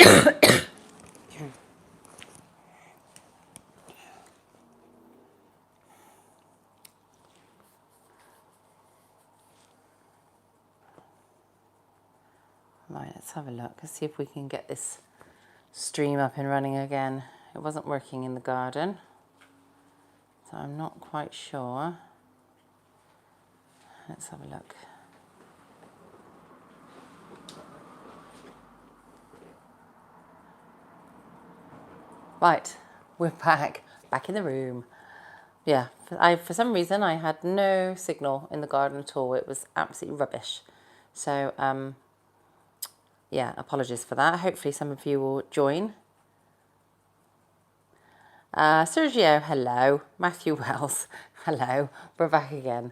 Right, let's have a look. Let's see if we can get this stream up and running again. It wasn't working in the garden, so I'm not quite sure. Let's have a look. Right, we're back in the room. Yeah, for some reason I had no signal in the garden at all. It was absolutely rubbish. So, yeah, apologies for that. Hopefully some of you will join. Sergio, hello. Matthew Wells, hello. We're back again.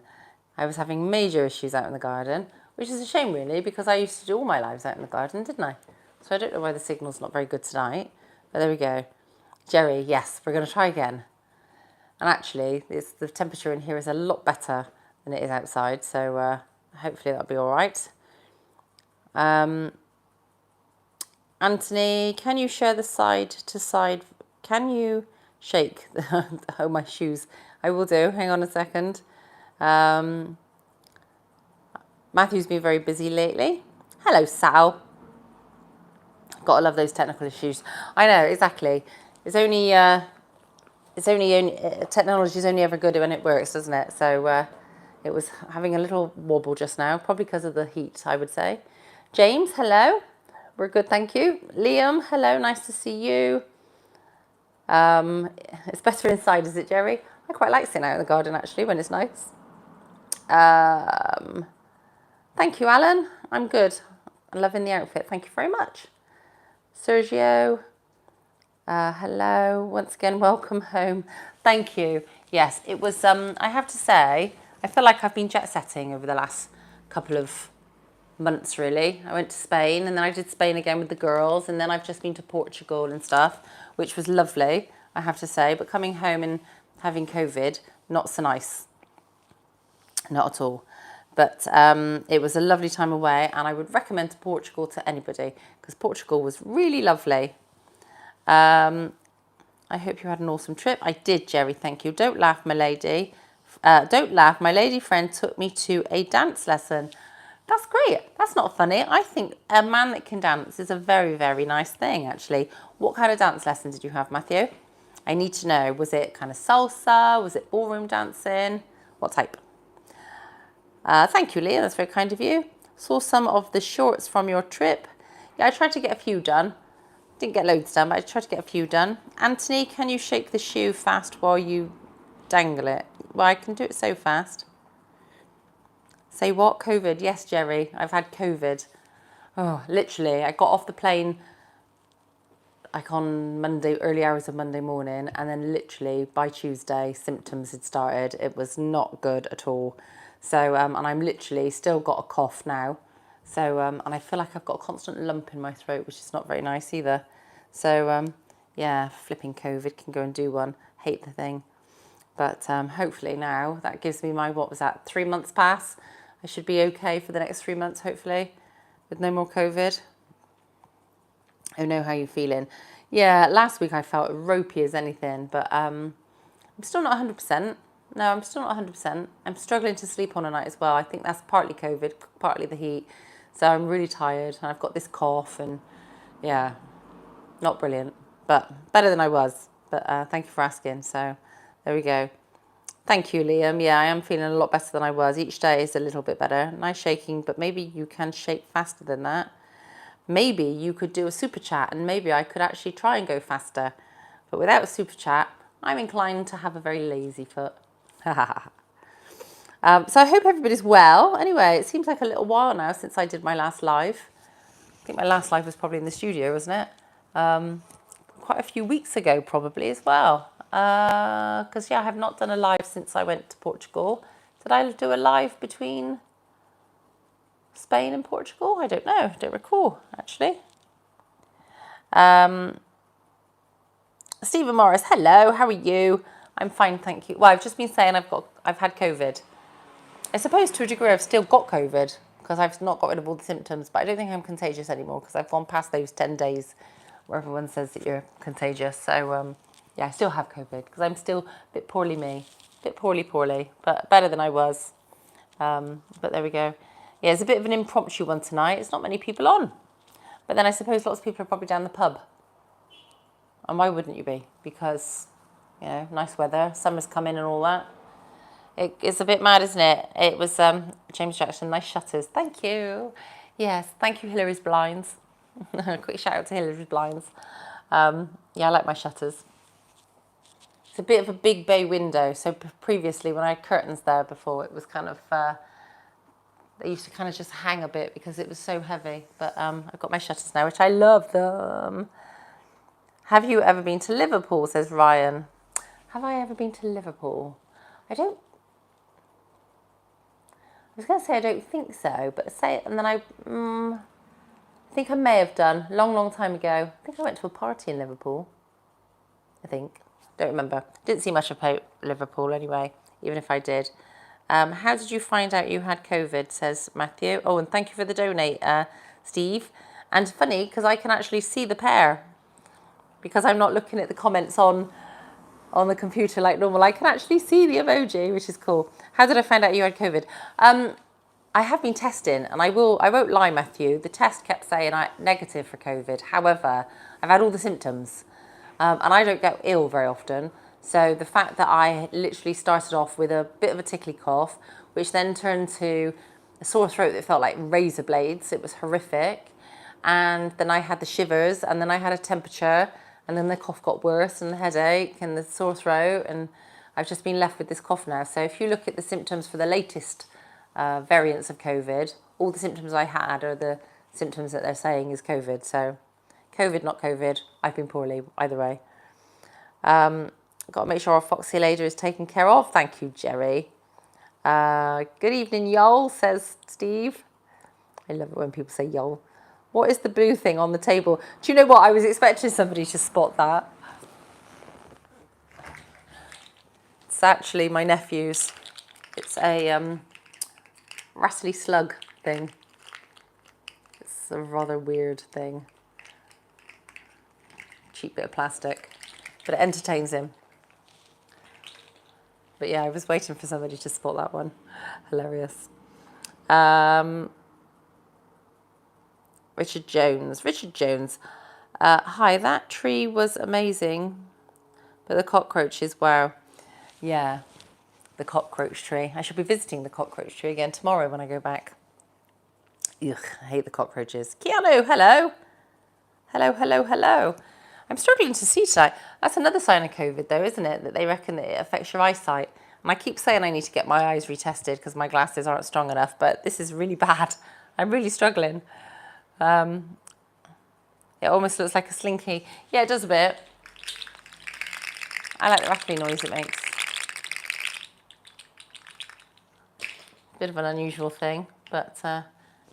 I was having major issues out in the garden, which is a shame really, because I used to do all my lives out in the garden, didn't I? So I don't know why the signal's not very good tonight, but there we go. Jerry, yes, we're going to try again. And actually, the temperature in here is a lot better than it is outside, so hopefully that'll be all right. Anthony, can you share the side to side? Can you shake oh, my shoes? I will do. Hang on a second. Matthew's been very busy lately. Hello, Sal. Gotta love those technical issues. I know, exactly. It's only technology is only ever good when it works, doesn't it? So it was having a little wobble just now, probably because of the heat, I would say. James, hello. We're good, thank you. Liam, hello, nice to see you. It's better inside, is it, Jerry? I quite like sitting out in the garden, actually, when it's nice. Thank you, Alan. I'm good. I'm loving the outfit. Thank you very much. Sergio, hello. Once again, welcome home. Thank you. Yes, it was, I have to say, I feel like I've been jet setting over the last couple of months really. I went to Spain and then I did Spain again with the girls, and then I've just been to Portugal and stuff, which was lovely, I have to say, but coming home and having COVID, not so nice, not at all. But it was a lovely time away, and I would recommend Portugal to anybody because Portugal was really lovely. I hope you had an awesome trip. I did, Jerry, thank you. Don't laugh, my lady. Don't laugh, my lady friend took me to a dance lesson. That's great. That's not funny. I think a man that can dance is a very, very nice thing, actually. What kind of dance lesson did you have, Matthew? I need to know. Was it kind of salsa? Was it ballroom dancing? What type? Thank you, Leah. That's very kind of you. Saw some of the shorts from your trip. Yeah, I tried to get a few done. Didn't get loads done, but I tried to get a few done. Anthony, can you shake the shoe fast while you dangle it? Well, I can do it so fast. Say what? COVID? Yes, Jerry. I've had COVID. Oh, literally. I got off the plane like on Monday, early hours of Monday morning, and then literally by Tuesday, symptoms had started. It was not good at all. So, and I'm literally still got a cough now. So, and I feel like I've got a constant lump in my throat, which is not very nice either. So, yeah, flipping COVID can go and do one. Hate the thing. But hopefully now that gives me my, what was that, 3 months pass? I should be okay for the next 3 months, hopefully, with no more COVID. I know how you're feeling. Yeah, last week I felt ropey as anything, but I'm still not 100%. No, I'm still not 100%. I'm struggling to sleep on a night as well. I think that's partly COVID, partly the heat. So I'm really tired and I've got this cough and yeah, not brilliant, but better than I was. But thank you for asking. So there we go. Thank you, Liam. Yeah, I am feeling a lot better than I was. Each day is a little bit better. Nice shaking, but maybe you can shake faster than that. Maybe you could do a super chat and maybe I could actually try and go faster. But without a super chat, I'm inclined to have a very lazy foot. So I hope everybody's well. Anyway, it seems like a little while now since I did my last live. I think my last live was probably in the studio, wasn't it? Quite a few weeks ago probably as well. Because, yeah, I have not done a live since I went to Portugal. Did I do a live between Spain and Portugal? I don't know. I don't recall, actually. Stephen Morris, hello. How are you? I'm fine, thank you. Well, I've just been saying I've had COVID. I suppose to a degree I've still got COVID because I've not got rid of all the symptoms, but I don't think I'm contagious anymore because I've gone past those 10 days where everyone says that you're contagious. So, yeah, I still have COVID because I'm still a bit poorly me, a bit poorly, but better than I was. But there we go. Yeah, it's a bit of an impromptu one tonight. It's not many people on. But then I suppose lots of people are probably down the pub. And why wouldn't you be? Because, you know, nice weather, summer's coming and all that. It's a bit mad, isn't it? It was James Jackson, nice shutters. Thank you. Yes, thank you, Hillary's blinds. Quick shout out to Hillary's blinds. Yeah, I like my shutters. It's a bit of a big bay window. So previously, when I had curtains there before, it was kind of, they used to kind of just hang a bit because it was so heavy. But I've got my shutters now, which I love them. Have you ever been to Liverpool, says Ryan. Have I ever been to Liverpool? I was going to say I don't think so, but say it, and then I think I may have done, long time ago. I think I went to a party in Liverpool, I think. Don't remember. Didn't see much about Liverpool anyway, even if I did. How did you find out you had COVID, says Matthew. Oh, and thank you for the donate, Steve. And funny, because I can actually see the pair, because I'm not looking at the comments on the computer like normal. I can actually see the emoji, which is cool. How did I find out you had COVID? I have been testing, and I won't lie, Matthew. The test kept saying I'm negative for COVID. However, I've had all the symptoms, and I don't get ill very often. So the fact that I literally started off with a bit of a tickly cough, which then turned to a sore throat that felt like razor blades. It was horrific. And then I had the shivers, and then I had a temperature, and then the cough got worse, and the headache, and the sore throat, and I've just been left with this cough now. So if you look at the symptoms for the latest variants of COVID, all the symptoms I had are the symptoms that they're saying is COVID. So COVID, not COVID. I've been poorly either way. Got to make sure our foxy lady is taken care of. Thank you, Jerry. Good evening, y'all, says Steve. I love it when people say y'all. What is the blue thing on the table? Do you know what? I was expecting somebody to spot that. It's actually my nephew's. It's a rattly slug thing. It's a rather weird thing. Cheap bit of plastic. But it entertains him. But yeah, I was waiting for somebody to spot that one. Hilarious. Richard Jones. Hi, that tree was amazing. But the cockroaches, wow. Yeah, the cockroach tree. I should be visiting the cockroach tree again tomorrow when I go back. Ugh, I hate the cockroaches. Keanu, hello. Hello. I'm struggling to see tonight. That's another sign of COVID though, isn't it? That they reckon that it affects your eyesight. And I keep saying I need to get my eyes retested because my glasses aren't strong enough, but this is really bad. I'm really struggling. It almost looks like a slinky. Yeah, it does a bit. I like the rattly noise it makes. Bit of an unusual thing, but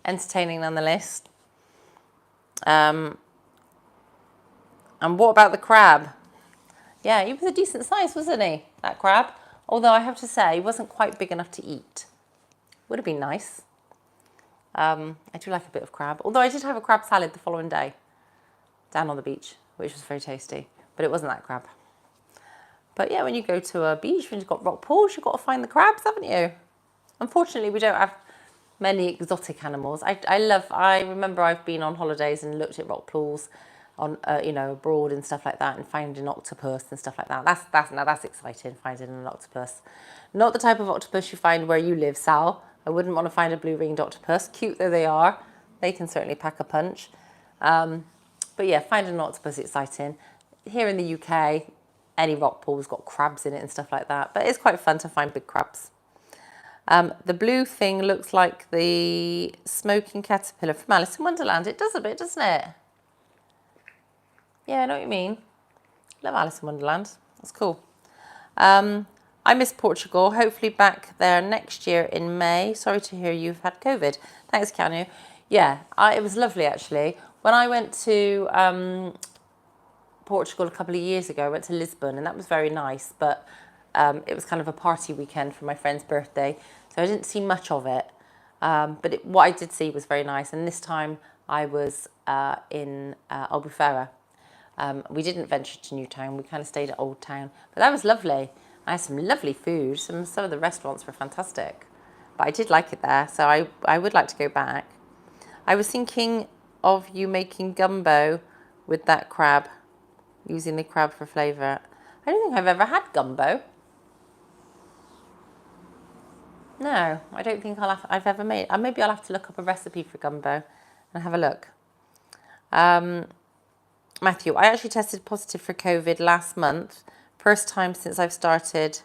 entertaining nonetheless. And what about the crab? Yeah, he was a decent size, wasn't he, that crab? Although I have to say, he wasn't quite big enough to eat. Would have been nice. I do like a bit of crab. Although I did have a crab salad the following day down on the beach, which was very tasty. But it wasn't that crab. But yeah, when you go to a beach, when you've got rock pools, you've got to find the crabs, haven't you? Unfortunately, we don't have many exotic animals. I remember I've been on holidays and looked at rock pools on, abroad and stuff like that, and finding octopus and stuff like that. That's exciting, finding an octopus. Not the type of octopus you find where you live, Sal. I wouldn't want to find a blue-ringed octopus. Cute though they are, they can certainly pack a punch. But yeah, finding an octopus is exciting. Here in the UK, any rock pool's got crabs in it and stuff like that. But it's quite fun to find big crabs. The blue thing looks like the smoking caterpillar from Alice in Wonderland. It does a bit, doesn't it? Yeah, I know what you mean. Love Alice in Wonderland. That's cool. I miss Portugal. Hopefully back there next year in May. Sorry to hear you've had COVID. Thanks, Keanu. Yeah, it was lovely actually. When I went to Portugal a couple of years ago, I went to Lisbon, and that was very nice. But it was kind of a party weekend for my friend's birthday, so I didn't see much of it. But what I did see was very nice. And this time I was in Albufeira. We didn't venture to Newtown. We kind of stayed at Old Town. But that was lovely. I had some lovely food. Some of the restaurants were fantastic. But I did like it there. So I would like to go back. I was thinking of you making gumbo with that crab, using the crab for flavour. I don't think I've ever had gumbo. No, I don't think I've ever made. Maybe I'll have to look up a recipe for gumbo and have a look. Matthew, I actually tested positive for COVID last month. First time since it started.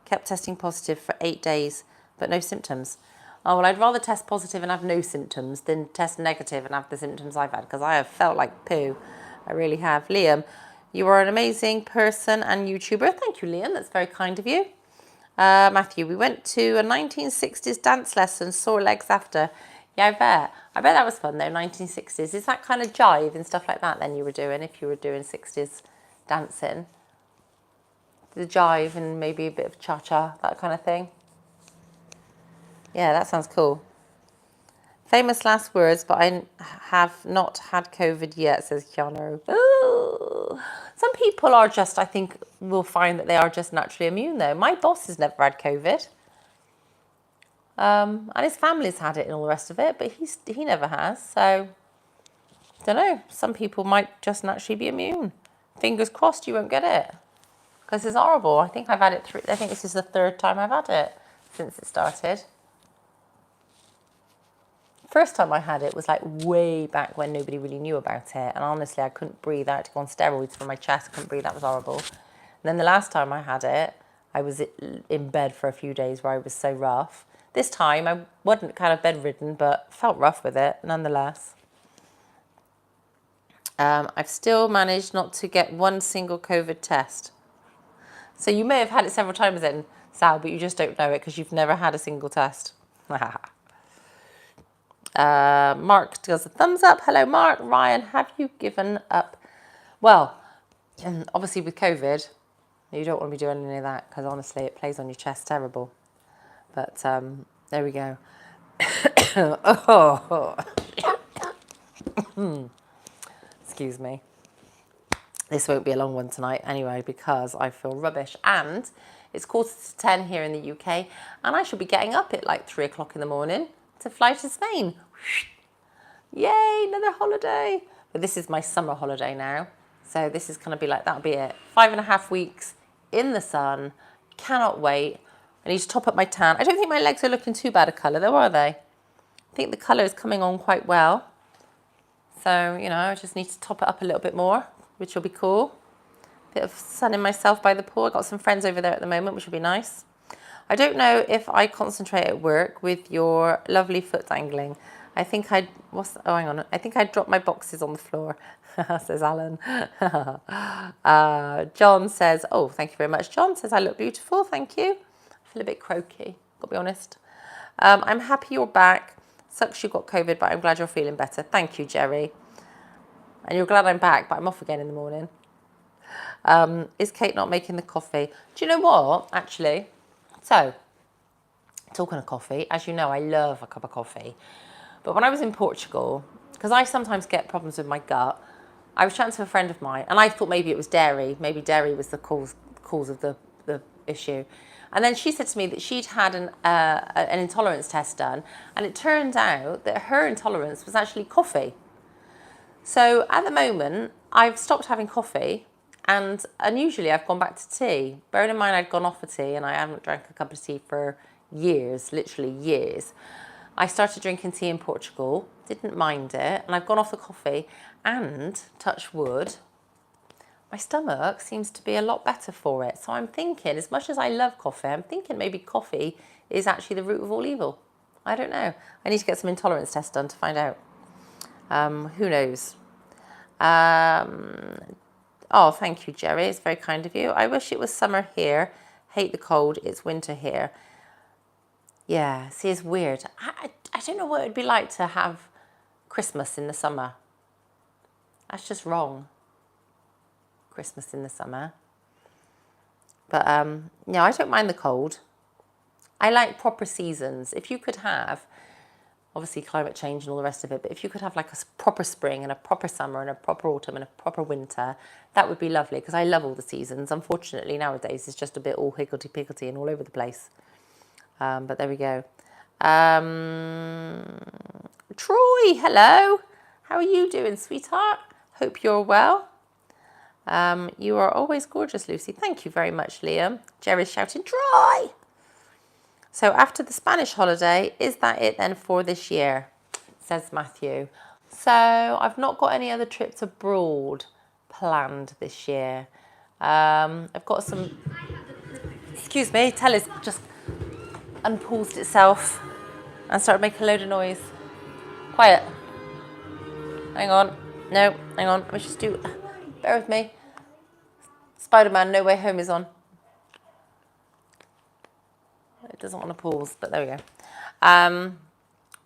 Kept testing positive for 8 days, but no symptoms. Oh, well, I'd rather test positive and have no symptoms than test negative and have the symptoms I've had, because I have felt like poo. I really have. Liam, you are an amazing person and YouTuber. Thank you, Liam. That's very kind of you. Matthew, we went to a 1960s dance lesson, sore legs after. Yeah, I bet. I bet that was fun, though, 1960s. Is that kind of jive and stuff like that then you were doing, if you were doing 60s dancing? The jive and maybe a bit of cha-cha, that kind of thing. Yeah, that sounds cool. Famous last words, but I have not had COVID yet, says Keanu. Ooh. Some people are just, I think, will find that they are just naturally immune, though. My boss has never had COVID. And his family's had it and all the rest of it, but he never has. So, don't know. Some people might just naturally be immune. Fingers crossed you won't get it. Because it's horrible. I think I've had it I think this is the 3rd time I've had it since it started. First time I had it was like way back when nobody really knew about it. And honestly, I couldn't breathe. I had to go on steroids for my chest. I couldn't breathe. That was horrible. And then the last time I had it, I was in bed for a few days where I was so rough. This time I wasn't kind of bedridden, but felt rough with it nonetheless. I've still managed not to get one single COVID test. So you may have had it several times then, Sal, but you just don't know it because you've never had a single test. Mark does a thumbs up. Hello, Mark. Ryan, have you given up? Well, obviously with COVID, you don't want to be doing any of that because honestly, it plays on your chest terrible. But there we go. Excuse me. This won't be a long one tonight anyway because I feel rubbish. And it's 10:15 here in the UK and I should be getting up at like 3 o'clock in the morning to fly to Spain. Yay, another holiday. But this is my summer holiday now. So this is going to be like, that'll be it. 5.5 weeks in the sun. Cannot wait. I need to top up my tan. I don't think my legs are looking too bad a colour though, are they? I think the colour is coming on quite well. So, you know, I just need to top it up a little bit more, which will be cool. Bit of sunning myself by the pool. I've got some friends over there at the moment, which will be nice. I don't know if I concentrate at work with your lovely foot dangling. I think I dropped my boxes on the floor, says Alan. John says, oh, thank you very much. John says, I look beautiful, thank you. I feel a bit croaky, got to be honest. I'm happy you're back. Sucks you got COVID, but I'm glad you're feeling better. Thank you, Jerry. And you're glad I'm back, but I'm off again in the morning. Is Kate not making the coffee? Do you know what, actually? So, talking of coffee, as you know, I love a cup of coffee. But when I was in Portugal, because I sometimes get problems with my gut, I was chatting to a friend of mine, and I thought maybe it was dairy. Maybe dairy was the cause of the issue. And then she said to me that she'd had an intolerance test done, and it turned out that her intolerance was actually coffee. So at the moment, I've stopped having coffee, and unusually I've gone back to tea. Bearing in mind I'd gone off of tea, and I haven't drank a cup of tea for years, literally years. I started drinking tea in Portugal, didn't mind it, and I've gone off the coffee, and, touch wood, my stomach seems to be a lot better for it. So I'm thinking, as much as I love coffee, I'm thinking maybe coffee is actually the root of all evil. I don't know. I need to get some intolerance tests done to find out. Who knows? Oh, thank you, Jerry. It's very kind of you. I wish it was summer here. Hate the cold. It's winter here. Yeah, see, it's weird. I don't know what it'd be like to have Christmas in the summer. That's just wrong. Christmas in the summer. But, yeah, I don't mind the cold. I like proper seasons. If you could have, obviously climate change and all the rest of it, but if you could have like a proper spring and a proper summer and a proper autumn and a proper winter, that would be lovely, because I love all the seasons. Unfortunately, nowadays it's just a bit all higgledy-piggledy and all over the place. But there we go. Troy, hello. How are you doing, sweetheart? Hope you're well. You are always gorgeous, Lucy. Thank you very much, Liam. Jerry's shouting, Troy! So after the Spanish holiday, is that it then for this year? Says Matthew. So I've not got any other trips abroad planned this year. I've got some... Excuse me, telly's just unpaused itself and started making a load of noise. Quiet. Hang on. No, hang on. Let me just do... Bear with me. Spider-Man No Way Home is on. It doesn't want to pause, but there we go.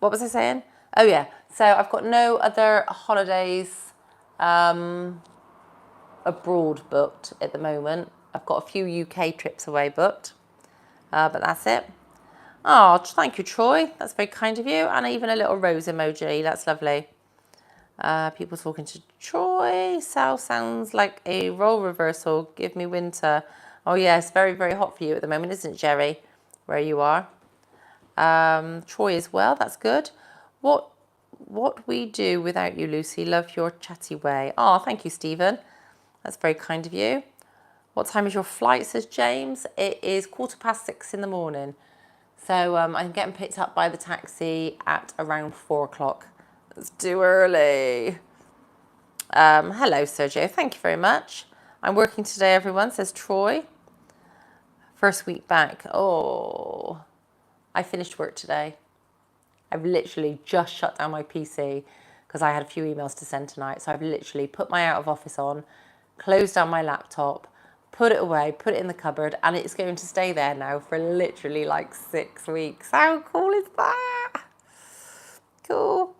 What was I saying? Oh yeah, so I've got no other holidays abroad booked at the moment. I've got a few UK trips away booked, but that's it. Oh, thank you, Troy. That's very kind of you. And even a little rose emoji. That's lovely. People talking to Troy. Sal sounds like a role reversal. Give me winter. Oh yeah, it's very, very hot for you at the moment, isn't it, Jerry? Where you are. Troy as well, that's good. What we do without you, Lucy. Love your chatty way. Oh, thank you, Stephen. That's very kind of you. What time is your flight, says James? It is 6:15 in the morning. So I'm getting picked up by the taxi at around 4 o'clock. It's too early. Hello, Sergio. Thank you very much. I'm working today, everyone, says Troy. First week back. Oh, I finished work today. I've literally just shut down my PC because I had a few emails to send tonight. So I've literally put my out of office on, closed down my laptop, put it away, put it in the cupboard, and it's going to stay there now for literally like 6 weeks. How cool is that? Cool.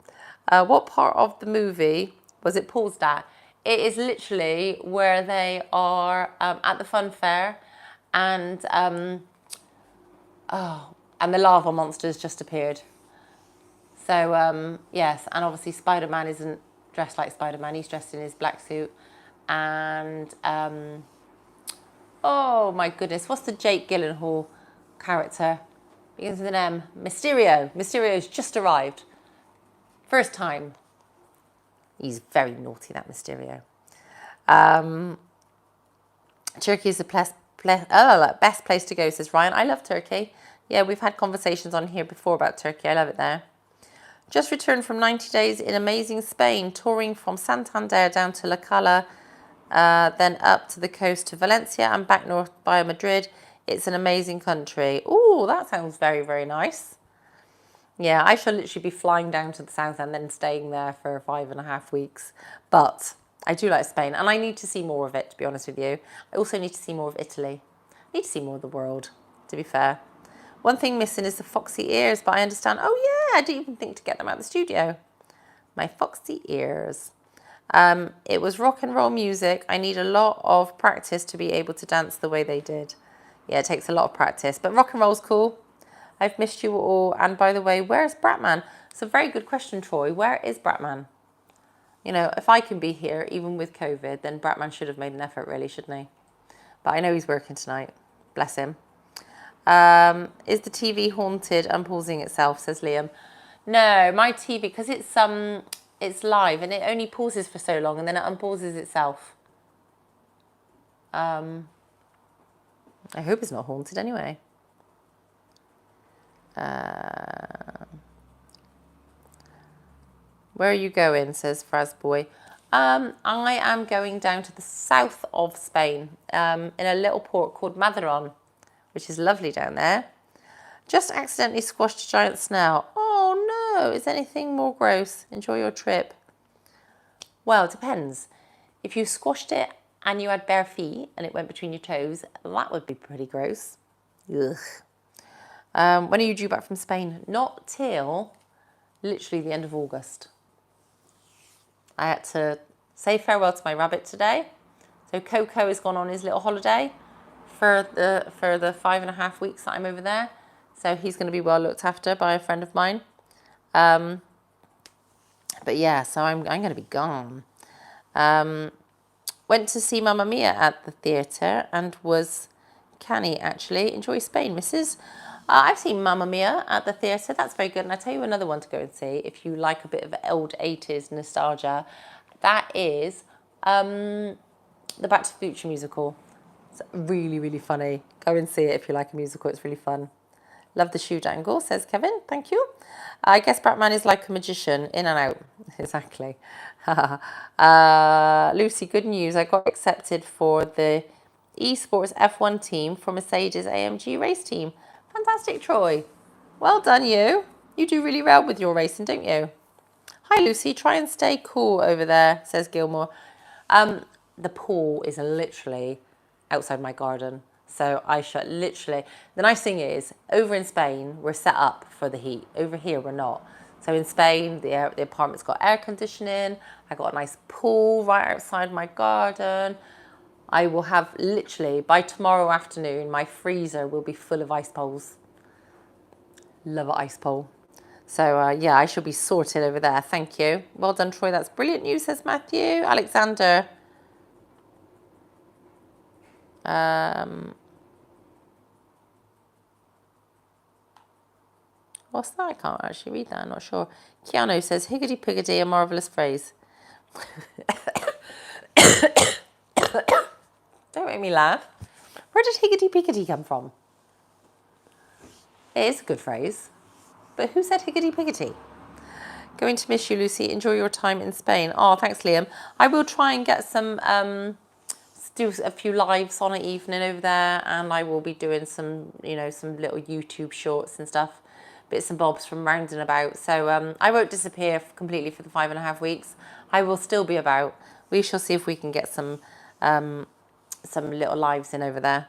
What part of the movie was it paused at? It is literally where they are at the fun fair. And and the lava monsters just appeared. So yes, and obviously Spider-Man isn't dressed like Spider-Man. He's dressed in his black suit. And oh my goodness, what's the Jake Gyllenhaal character? Begins with an M. Mysterio. Mysterio's just arrived. First time. He's very naughty, that Mysterio. Turkey is the best place to go, says Ryan. I love Turkey. Yeah, we've had conversations on here before about Turkey. I love it there. Just returned from 90 days in amazing Spain, touring from Santander down to La Cala, then up to the coast to Valencia and back north by Madrid. It's an amazing country. Oh, that sounds very, very nice. Yeah, I shall literally be flying down to the south and then staying there for 5.5 weeks. But I do like Spain, and I need to see more of it, to be honest with you. I also need to see more of Italy. I need to see more of the world, to be fair. One thing missing is the foxy ears, but I understand. Oh, yeah, I didn't even think to get them out of the studio. My foxy ears. It was rock and roll music. I need a lot of practice to be able to dance the way they did. Yeah, it takes a lot of practice, but rock and roll's cool. I've missed you all. And by the way, where's Bratman? It's a very good question, Troy. Where is Bratman? You know, if I can be here, even with COVID, then Bratman should have made an effort, really, shouldn't he? But I know he's working tonight. Bless him. Is the TV haunted and pausing itself, says Liam. No, my TV, because it's live and it only pauses for so long and then it unpauses itself. I hope it's not haunted anyway. Where are you going, says Frasboy. I am going down to the south of Spain, in a little port called Maderon, which is lovely down there. Just accidentally squashed a giant snail. Oh no, is anything more gross? Enjoy your trip. Well, it depends. If you squashed it and you had bare feet and it went between your toes, that would be pretty gross. Ugh. When are you due back from Spain? Not till literally the end of August. I had to say farewell to my rabbit today. So Coco has gone on his little holiday for the 5.5 weeks that I'm over there. So he's going to be well looked after by a friend of mine. But yeah, so I'm going to be gone. Went to see Mamma Mia at the theatre and was canny, actually. Enjoy Spain, Mrs. I've seen Mamma Mia at the theatre. That's very good. And I'll tell you another one to go and see if you like a bit of old 80s nostalgia. That is the Back to the Future musical. It's really, really funny. Go and see it if you like a musical. It's really fun. Love the shoe dangle, says Kevin. Thank you. I guess Batman is like a magician, in and out. Exactly. Lucy, good news. I got accepted for the esports F1 team for Mercedes AMG race team. Fantastic, Troy. Well done, you. You do really well with your racing, don't you? Hi, Lucy. Try and stay cool over there, says Gilmore. The pool is literally outside my garden. So I shut literally. The nice thing is, over in Spain, we're set up for the heat. Over here, we're not. So in Spain, the apartment's got air conditioning. I got a nice pool right outside my garden. I will have literally, by tomorrow afternoon, my freezer will be full of ice poles. Love an ice pole. So yeah, I shall be sorted over there. Thank you. Well done, Troy. That's brilliant news, says Matthew. Alexander. What's that? I can't actually read that. I'm not sure. Keanu says, higgity piggity, a marvellous phrase. Don't make me laugh. Where did higgity piggity come from? It is a good phrase. But who said higgity piggity? Going to miss you, Lucy. Enjoy your time in Spain. Oh, thanks, Liam. I will try and get some, do a few lives on an evening over there. And I will be doing some, some little YouTube shorts and stuff. Bits and bobs from round and about. So I won't disappear completely for the 5.5 weeks. I will still be about. We shall see if we can get some little lives in over there.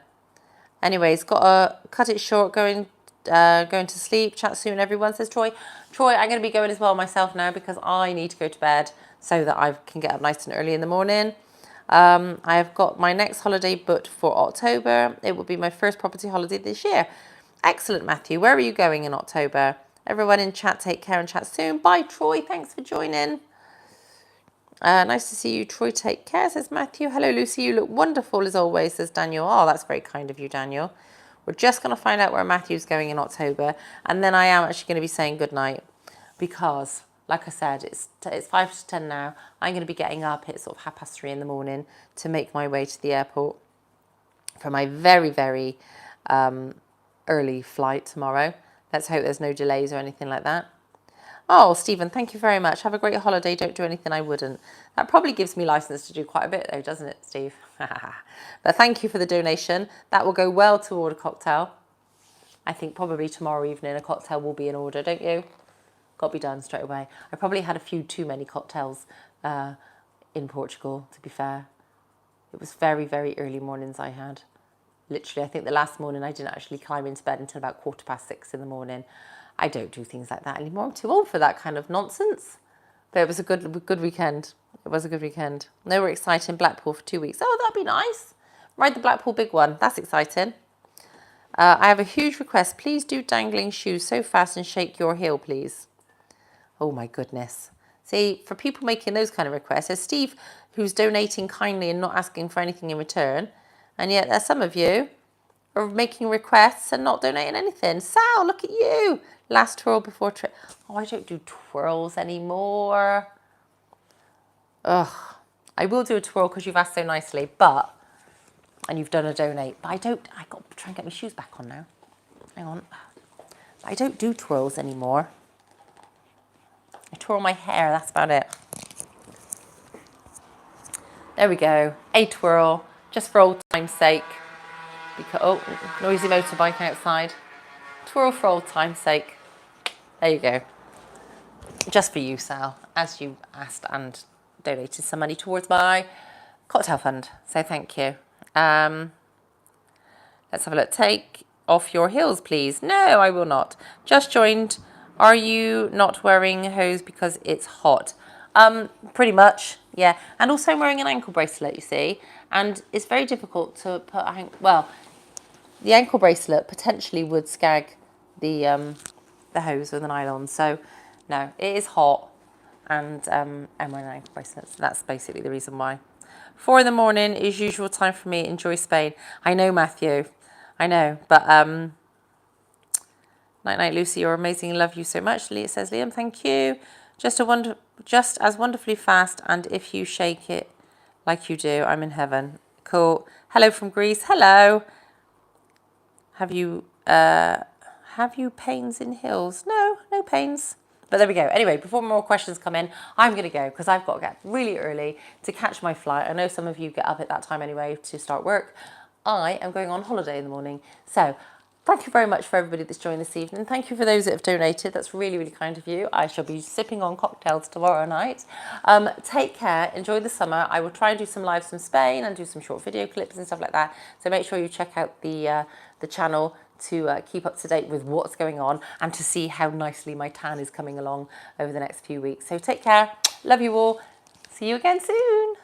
Anyways, got to cut it short, going to sleep. Chat soon, everyone, says Troy. Troy, I'm going to be going as well myself now because I need to go to bed so that I can get up nice and early in the morning. I have got my next holiday booked for October. It will be my first property holiday this year. Excellent, Matthew. Where are you going in October? Everyone in chat, take care and chat soon. Bye, Troy. Thanks for joining. Nice to see you, Troy. Take care, says Matthew. Hello, Lucy. You look wonderful as always, says Daniel. Oh, that's very kind of you, Daniel. We're just going to find out where Matthew's going in October. And then I am actually going to be saying goodnight because, like I said, it's 5 to 10 now. I'm going to be getting up at sort of 3:30 in the morning to make my way to the airport for my very, very early flight tomorrow. Let's hope there's no delays or anything like that. Oh, Stephen, thank you very much. Have a great holiday. Don't do anything I wouldn't. That probably gives me license to do quite a bit though, doesn't it, Steve? But thank you for the donation. That will go well toward a cocktail. I think probably tomorrow evening a cocktail will be in order, don't you? Got to be done straight away. I probably had a few too many cocktails in Portugal, to be fair. It was very, very early mornings I had. Literally, I think the last morning I didn't actually climb into bed until about 6:15 in the morning. I don't do things like that anymore. I'm too old for that kind of nonsense. But it was a good weekend. It was a good weekend. They were exciting. Blackpool for 2 weeks. Oh, that'd be nice. Ride the Blackpool big one. That's exciting. I have a huge request. Please do dangling shoes so fast and shake your heel, please. Oh, my goodness. See, for people making those kind of requests, there's Steve who's donating kindly and not asking for anything in return. And yet there's some of you are making requests and not donating anything. Sal, look at you. Last twirl before trip. Oh, I don't do twirls anymore. Ugh. I will do a twirl because you've asked so nicely, and you've done a donate. But I got to try and get my shoes back on now. Hang on. I don't do twirls anymore. I twirl my hair, that's about it. There we go. A twirl, just for old time's sake. Because, oh, noisy motorbike outside. Twirl for old time's sake. There you go. Just for you, Sal, as you asked and donated some money towards my cocktail fund. So thank you. Let's have a look. Take off your heels, please. No, I will not. Just joined. Are you not wearing hose because it's hot? Pretty much, yeah. And also I'm wearing an ankle bracelet, you see. And it's very difficult to put, well, the ankle bracelet potentially would scag the hose or the nylon. So no, it is hot, and my ankle bracelets. That's basically the reason why. 4 in the morning is usual time for me. Enjoy Spain. I know, Matthew. I know, but night night, Lucy. You're amazing. Love you so much. It says Liam. Thank you. Just as wonderfully fast, and if you shake it like you do, I'm in heaven. Cool. Hello from Greece. Hello. Have you pains in hills? No, no pains. But there we go. Anyway, before more questions come in, I'm going to go because I've got to get really early to catch my flight. I know some of you get up at that time anyway to start work. I am going on holiday in the morning. So thank you very much for everybody that's joined this evening. Thank you for those that have donated. That's really, really kind of you. I shall be sipping on cocktails tomorrow night. Take care. Enjoy the summer. I will try and do some lives from Spain and do some short video clips and stuff like that. So make sure you check out the channel to keep up to date with what's going on and to see how nicely my tan is coming along over the next few weeks. So take care. Love you all. See you again soon.